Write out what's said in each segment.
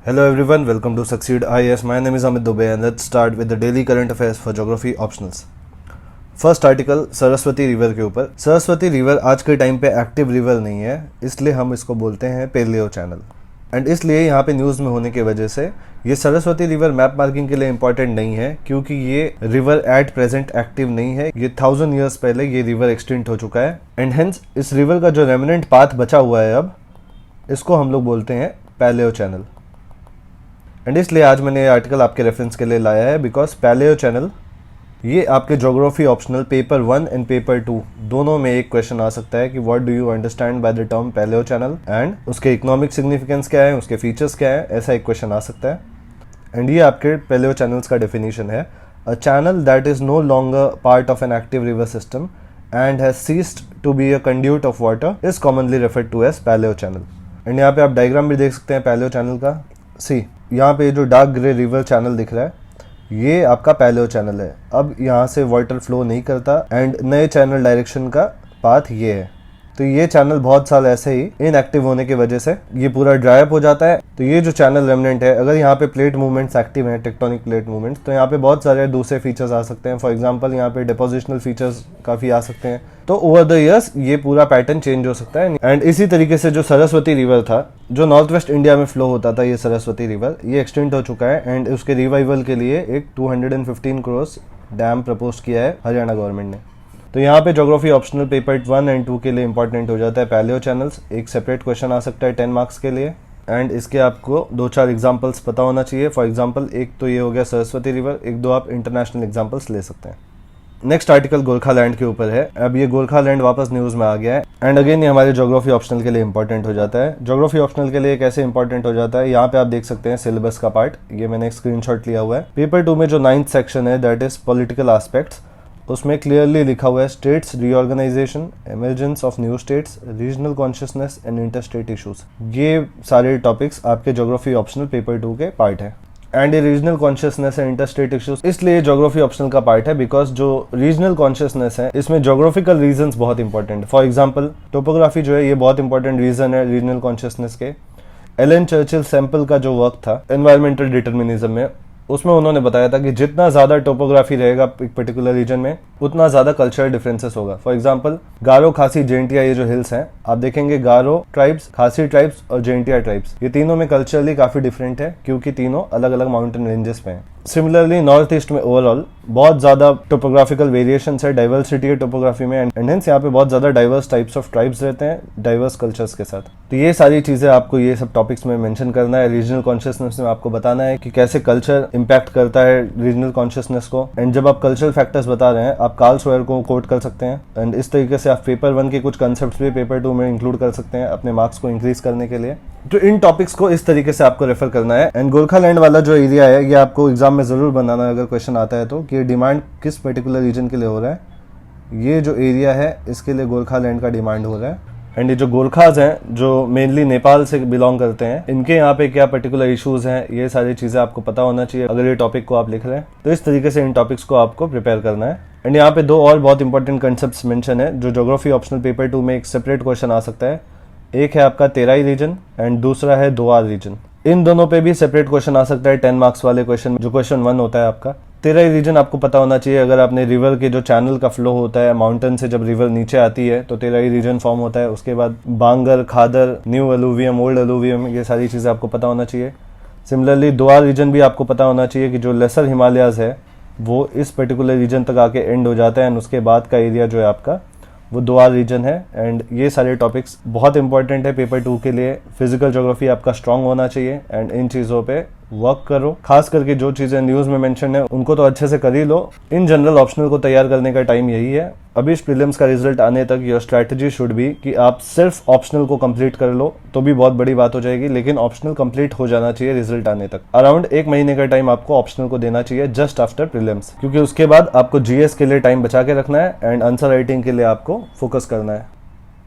Hello everyone, welcome to Succeed IAS. My name is Amit Dubey and let's start with the daily current affairs for geography optionals. First article Saraswati river के ऊपर। Saraswati river आज के time पे active river नहीं है, इसलिए हम इसको बोलते हैं पैलियो चैनल। एंड इसलिए यहाँ पे न्यूज़ में होने की वजह से ये सरस्वती रिवर मैप मार्किंग के लिए इंपॉर्टेंट नहीं है, क्योंकि ये रिवर एट प्रेजेंट एक्टिव नहीं है। ये 1000 ईयर्स पहले ये रिवर एक्सटिंक्ट हो चुका है एंड हेंस इस रिवर का जो रेमिनेंट पाथ बचा हुआ है अब, इसको हम लोग बोलते हैं पैलियो चैनल। एंड इसलिए आज मैंने ये आर्टिकल आपके रेफरेंस के लिए लाया है, बिकॉज पैलियो चैनल ये आपके geography optional paper 1 and paper 2 दोनों में एक क्वेश्चन आ सकता है कि what do you understand by the term palaeo channel and उसके इकोनॉमिक सिग्निफिकेंस क्या है, उसके फीचर्स क्या है, ऐसा एक क्वेश्चन आ सकता है। एंड ये आपके पैलियो चैनल्स का डेफिनेशन है, a channel that is no longer part of an active river system and has ceased to be a conduit of water is commonly referred to as paleo channel. And यहाँ पे आप diagram भी देख सकते हैं palaeo channel का। सी यहाँ पे जो डार्क ग्रे रिवर चैनल दिख रहा है, ये आपका पैलियो चैनल है। अब यहाँ से वाटर फ्लो नहीं करता एंड नए चैनल डायरेक्शन का पाथ ये है। तो ये चैनल बहुत साल ऐसे ही इनएक्टिव होने की वजह से ये पूरा ड्राई अप हो जाता है। तो ये जो चैनल रेमिनेंट है, अगर यहाँ पे प्लेट मूवमेंट्स एक्टिव हैं, टेक्टोनिक प्लेट मूवमेंट्स, तो यहाँ पे बहुत सारे दूसरे फीचर्स आ सकते हैं। फॉर एग्जांपल यहाँ पे डिपोजिशनल फीचर्स काफ़ी आ सकते हैं। तो ओवर द ईयर्स ये पूरा पैटर्न चेंज हो सकता है। एंड इसी तरीके से जो सरस्वती रिवर था, जो नॉर्थ वेस्ट इंडिया में फ्लो होता था, ये सरस्वती रिवर ये एक्सटेंड हो चुका है एंड उसके रिवाइवल के लिए एक 215 करोड़ डैम प्रपोज किया है हरियाणा गवर्नमेंट ने। तो यहाँ पे ज्योग्राफी ऑप्शनल पेपर 1 एंड 2 के लिए इंपॉर्टेंट हो जाता है पैलियो चैनल्स। एक सेपरेट क्वेश्चन आ सकता है 10 मार्क्स के लिए एंड इसके आपको 2-4 एग्जांपल्स पता होना चाहिए। फॉर एग्जांपल एक तो ये हो गया सरस्वती रिवर, एक दो आप इंटरनेशनल एग्जांपल्स ले सकते हैं। नेक्स्ट आर्टिकल गोरखालैंड के ऊपर है। अब ये गोरखालैंड वापस न्यूज़ में आ गया है एंड अगेन ये हमारे ज्योग्राफी ऑप्शनल के लिए इंपॉर्टेंट हो जाता है। ज्योग्राफी ऑप्शनल के लिए कैसे इंपॉर्टेंट हो जाता है, यहाँ पे आप देख सकते हैं सिलेबस का पार्ट। ये मैंने एक स्क्रीनशॉट लिया हुआ है। पेपर 2 में जो 9th सेक्शन है, दैट इज पॉलिटिकल एस्पेक्ट्स, उसमें क्लियरली लिखा हुआ है states reorganisation, emergence of new states, regional consciousness and inter state issues. ये सारे टॉपिक्स आपके ज्योग्राफी ऑप्शनल पेपर 2 के पार्ट है। एंड ये regional consciousness and inter state issues इसलिए ज्योग्राफी ऑप्शनल का पार्ट है, बिकॉज जो रीजनल कॉन्शियसनेस है इसमें ज्योग्राफिकल रीजंस बहुत इंपॉर्टेंट है। फॉर एग्जांपल टोपोग्राफी जो है, ये बहुत इंपॉर्टेंट रीजन है रीजनल कॉन्शियसनेस के। एलन चर्चिल सैंपल का जो वर्क था एनवायरमेंटल डिटर्मिनिज्म में, उसमें उन्होंने बताया था कि जितना ज्यादा टोपोग्राफी रहेगा एक पर्टिकुलर रीजन में, उतना ज्यादा कल्चरल डिफरेंसेस होगा। फॉर एग्जांपल गारो, खासी, जेंटिया, ये जो हिल्स हैं, आप देखेंगे गारो ट्राइब्स, खासी ट्राइब्स और जेंटिया ट्राइब्स, ये तीनों में कल्चरली काफी डिफरेंट है, क्योंकि तीनों अलग अलग माउंटेन रेंजेस पे हैं। सिमिलरली नॉर्थ ईस्ट में ओवरऑल बहुत ज्यादा टोपोग्राफिकल वेरिएशंस है, डाइवर्सिटी है टोपोग्राफी में एंड हेंस यहाँ पे बहुत ज्यादा डाइवर्स टाइप्स ऑफ ट्राइब्स रहते हैं डाइवर्स कल्चर्स के साथ। तो ये सारी चीजें आपको ये सब टॉपिक्स में मेंशन करना है। रीजनल कॉन्शियसनेस में आपको बताना है कि कैसे कल्चर इंपैक्ट करता है रीजनल कॉन्शियसनेस को। एंड जब आप कल्चरल फैक्टर्स बता रहे हैं, आप कार्ल सोयर को कोट कर सकते हैं एंड इस तरीके से आप पेपर 1 के कुछ कंसेप्ट्स भी पेपर 2 में इंक्लूड कर सकते हैं अपने मार्क्स को इंक्रीज करने के लिए। तो इन टॉपिक्स को इस तरीके से आपको रेफर करना है। एंड गोरखालैंड वाला जो एरिया है, ये आपको एग्जाम में जरूर बनाना है अगर क्वेश्चन आता है तो, कि डिमांड किस पर्टिकुलर रीजन के लिए हो रहा है। ये जो एरिया है इसके लिए गोरखालैंड का डिमांड हो रहा है। एंड ये जो गोरखाज हैं जो मेनली नेपाल से बिलोंग करते हैं, इनके यहाँ पे क्या पर्टिकुलर इश्यूज हैं, ये सारी चीजें आपको पता होना चाहिए अगर ये टॉपिक को आप लिख रहे हैं। तो इस तरीके से इन टॉपिक्स को आपको प्रिपेयर करना है। एंड यहाँ पे 2 और बहुत इंपॉर्टेंट कंसेप्ट मेंशन है जो ज्योग्राफी ऑप्शनल पेपर 2 में एक सेपरेट क्वेश्चन आ सकता है। एक है आपका तेराई रीजन एंड दूसरा है दोआर रीजन। इन दोनों पे भी सेपरेट क्वेश्चन आ सकता है 10 मार्क्स वाले क्वेश्चन, जो क्वेश्चन 1 होता है आपका। तेराई रीजन आपको पता होना चाहिए, अगर आपने रिवर के जो चैनल का फ्लो होता है माउंटेन से, जब रिवर नीचे आती है तो तेराई रीजन फॉर्म होता है। उसके बाद बांगर, खादर, न्यू अलूवियम, ओल्ड अलूवियम, ये सारी चीजें आपको पता होना चाहिए। सिमिलरली दोआर रीजन भी आपको पता होना चाहिए कि जो लेसर हिमालयाज है वो इस पर्टिकुलर रीजन तक आके एंड हो जाता है एंड उसके बाद का एरिया जो है आपका वो दोआर रीजन है। एंड ये सारे टॉपिक्स बहुत इंपॉर्टेंट है पेपर 2 के लिए। फिजिकल ज्योग्राफी आपका स्ट्रांग होना चाहिए एंड इन चीज़ों पे वर्क करो। खास करके जो चीज़ें न्यूज़ में मेंशन है उनको तो अच्छे से कर ही लो। इन जनरल ऑप्शनल को तैयार करने का टाइम यही है। अभी इस प्रीलिम्स का रिजल्ट आने तक योर स्ट्रैटेजी शुड बी कि आप सिर्फ ऑप्शनल को कंप्लीट कर लो तो भी बहुत बड़ी बात हो जाएगी, लेकिन ऑप्शनल कंप्लीट हो जाना चाहिए रिजल्ट आने तक। अराउंड 1 महीने का टाइम आपको ऑप्शनल को देना चाहिए जस्ट आफ्टर प्रीलिम्स, क्योंकि उसके बाद आपको जीएस के लिए टाइम बचा के रखना है एंड आंसर राइटिंग के लिए आपको फोकस करना है।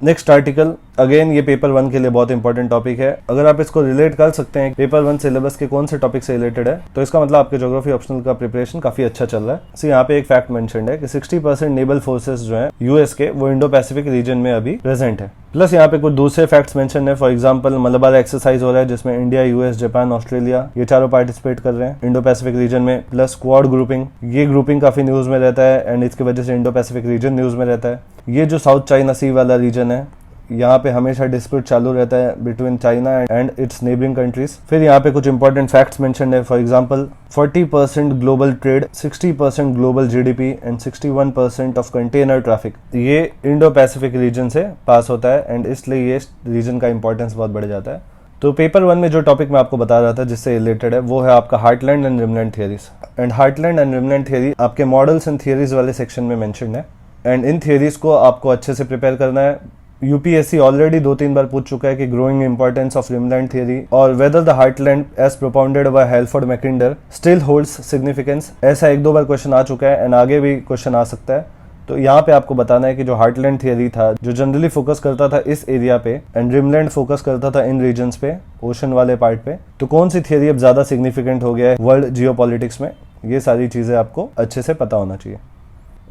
नेक्स्ट आर्टिकल, अगेन ये पेपर 1 के लिए बहुत इंपॉर्टेंट टॉपिक है। अगर आप इसको रिलेट कर सकते हैं पेपर 1 सिलेबस के कौन से टॉपिक से रिलेटेड है, तो इसका मतलब आपके ज्योग्राफी ऑप्शनल का प्रिपरेशन काफी अच्छा चल रहा है। यहाँ पे एक फैक्ट मेंशन्ड है कि 60% नेवल फोर्सेस जो है यूएस के, वो इंडो पैसिफिक रीजन में अभी प्रेजेंट है। प्लस यहाँ पे कुछ दूसरे फैक्ट्स मेंशन है। फॉर एग्जांपल मलबार एक्सरसाइज हो रहा है जिसमें इंडिया, यूएस, जापान, ऑस्ट्रेलिया ये चारों पार्टिसिपेट कर रहे हैं इंडो पैसिफिक रीजन में। प्लस क्वाड ग्रुपिंग, ये ग्रुपिंग काफी न्यूज में रहता है एंड इसकी वजह से इंडो पैसिफिक रीजन न्यूज में रहता है। ये जो साउथ चाइना सी वाला रीजन है, यहाँ पे हमेशा डिस्प्यूट चालू रहता है between China and it's neighbouring countries. फिर यहाँ पे कुछ इंपॉर्टेंट फैक्ट्स मेंशन्ड है। For example 40% global trade, 60% global GDP and 61% of container traffic ये इंडो पैसिफिक रीजन से पास होता है एंड इसलिए ये रीजन का इंपॉर्टेंस बहुत बढ़ जाता है। तो पेपर 1 में जो टॉपिक मैं आपको बता रहा था जिससे रिलेटेड है वो है आपका heartland and rimland theories. And heartland and rimland theory आपके मॉडल्स एंड थियरीज वाले सेक्शन में मेंशन्ड है एंड इन थियरीज को आपको अच्छे से प्रिपेयर करना है। यूपीएससी ऑलरेडी 2-3 बार पूछ चुका है कि growing importance of rimland theory और whether the heartland as propounded by Halford Mackinder still holds significance, ऐसा 1-2 बार क्वेश्चन आ चुका है एंड आगे भी क्वेश्चन आ सकता है। तो यहाँ पे आपको बताना है कि जो हार्टलैंड थियरी था जो जनरली फोकस करता था इस एरिया पे एंड रिमलैंड फोकस करता था इन रीजन्स पे, ओशन वाले पार्ट पे, तो कौन सी थियरी अब ज्यादा सिग्निफिकेंट हो गया है वर्ल्ड जियोपॉलिटिक्स में, ये सारी चीजें आपको अच्छे से पता होना चाहिए।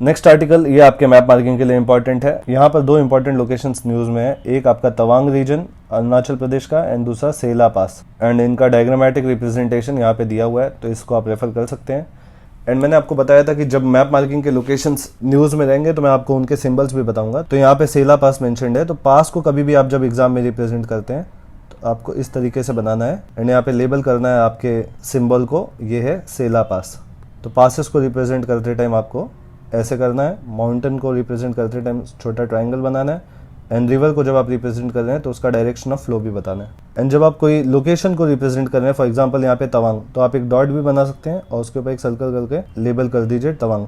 नेक्स्ट आर्टिकल ये आपके मैप मार्किंग के लिए इंपॉर्टेंट है। यहाँ पर 2 इंपॉर्टेंट लोकेशंस न्यूज में है, एक आपका तवांग रीजन अरुणाचल प्रदेश का एंड दूसरा सेला पास एंड इनका डायग्रामेटिक रिप्रेजेंटेशन यहाँ पे दिया हुआ है तो इसको आप रेफर कर सकते हैं। एंड मैंने आपको बताया था कि जब मैप मार्किंग के लोकेशंस न्यूज में रहेंगे तो मैं आपको उनके सिंबल्स भी बताऊंगा। तो यहाँ पे सेला पास मेंशन्ड है, तो पास को कभी भी आप जब एग्जाम में रिप्रेजेंट करते हैं तो आपको इस तरीके से बनाना है एंड यहाँ पे लेबल करना है आपके सिंबल को, ये है सेला पास। तो पासेस को रिप्रेजेंट करते टाइम आपको ऐसे करना है, माउंटेन को रिप्रेजेंट करते टाइम छोटा ट्रायंगल बनाना है एंड रिवर को जब आप रिप्रेजेंट कर रहे हैं तो उसका डायरेक्शन ऑफ फ्लो भी बताना है। एंड जब आप कोई लोकेशन को रिप्रेजेंट कर रहे हैं, फॉर एग्जांपल यहाँ पे तवांग, तो आप एक डॉट भी बना सकते हैं और उसके ऊपर एक सर्कल करके लेबल कर दीजिए तवांग।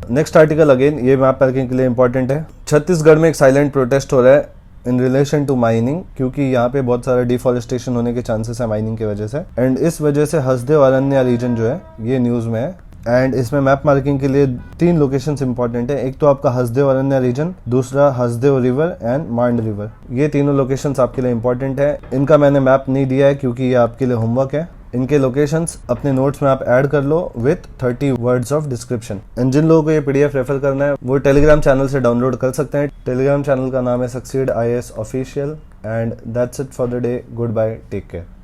नेक्स्ट आर्टिकल अगेन ये मैप मार्किंग के लिए इंपॉर्टेंट है। छत्तीसगढ़ में एक साइलेंट प्रोटेस्ट हो रहा है इन रिलेशन टू माइनिंग, क्योंकि यहाँ पे बहुत सारा डिफॉरेस्टेशन होने के चांसेस है माइनिंग की वजह से एंड इस वजह से हसदेव अरण्य रीजन जो है ये न्यूज में है एंड इसमें मैप मार्किंग के लिए 3 लोकेशंस इंपॉर्टेंट है। एक तो आपका हसदेव अरण्य रीजन, दूसरा Hasdeo river and Mand river, ये तीनों लोकेशंस आपके लिए इंपॉर्टेंट है। इनका मैंने मैप नहीं दिया है क्योंकि ये आपके लिए होमवर्क है। इनके लोकेशंस अपने नोट्स में आप ऐड कर लो with 30 words of description. And जिन लोगों को ये पीडीएफ रेफर करना है वो टेलीग्राम चैनल से डाउनलोड कर सकते हैं। टेलीग्राम चैनल का नाम है succeed IAS official and that's it for the day. Goodbye, take care.